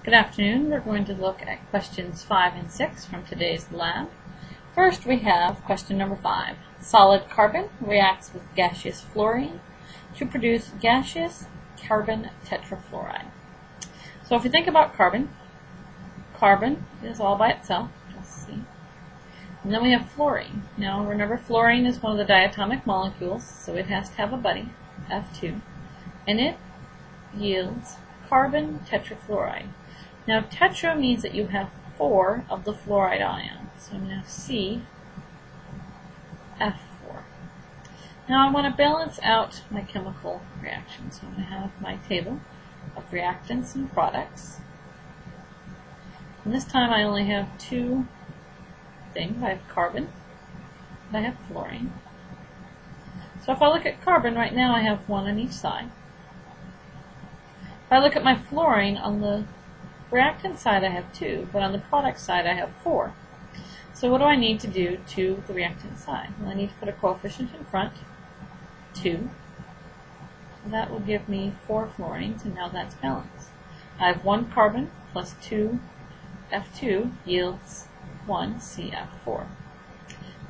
Good afternoon. We're going to look at questions 5 and 6 from today's lab. First we have question number 5. Solid carbon reacts with gaseous fluorine to produce gaseous carbon tetrafluoride. So if you think about carbon is all by itself, just see. And then we have fluorine. Now remember, fluorine is one of the diatomic molecules, so it has to have a buddy, F2, and it yields carbon tetrafluoride. Now tetra means that you have 4 of the fluoride ion, so I'm going to have C, F4. Now I want to balance out my chemical reaction, so I'm going to have my table of reactants and products. And this time I only have 2 things. I have carbon and I have fluorine. So if I look at carbon, right now I have 1 on each side. If I look at my fluorine, on the reactant side I have 2, but on the product side I have 4. So what do I need to do to the reactant side? Well, I need to put a coefficient in front, 2. So that will give me 4 fluorines, and now that's balanced. I have 1 carbon plus 2 F2 yields 1 CF4.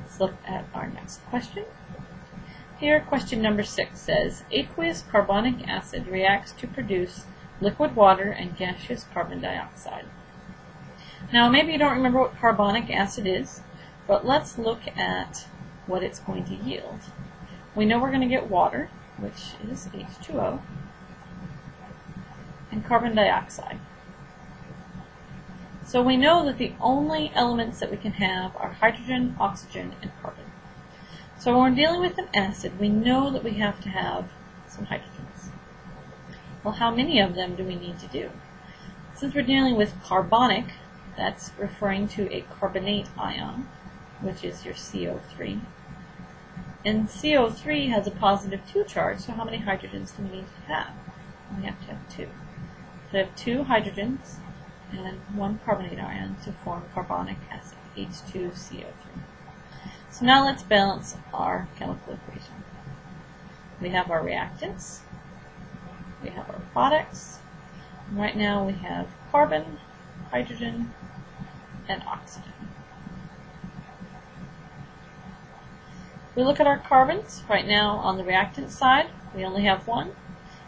Let's look at our next question. Here, question number 6 says, aqueous carbonic acid reacts to produce liquid water and gaseous carbon dioxide. Now, maybe you don't remember what carbonic acid is, but let's look at what it's going to yield. We know we're going to get water, which is H2O, and carbon dioxide. So we know that the only elements that we can have are hydrogen, oxygen, and carbon. So when we're dealing with an acid, we know that we have to have some hydrogens. Well, how many of them do we need to do? Since we're dealing with carbonic, that's referring to a carbonate ion, which is your CO3. And CO3 has a positive 2 charge, so how many hydrogens do we need to have? We have to have 2. So we have 2 hydrogens and 1 carbonate ion to form carbonic acid, H2CO3. So now let's balance our chemical equation. We have our reactants, we have our products, and right now we have carbon, hydrogen, and oxygen. If we look at our carbons, right now on the reactant side we only have 1,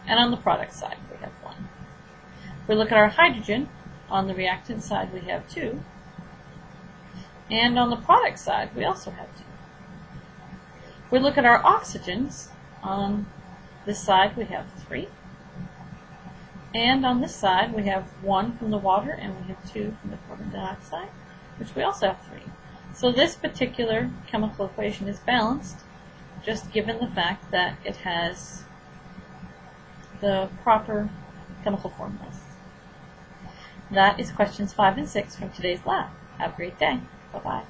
and on the product side we have 1. If we look at our hydrogen, on the reactant side we have 2, and on the product side we also have 2. If we look at our oxygens, on this side we have 3, and on this side we have 1 from the water and we have 2 from the carbon dioxide, which we also have 3. So this particular chemical equation is balanced, just given the fact that it has the proper chemical formulas. That is questions 5 and 6 from today's lab. Have a great day. Bye-bye.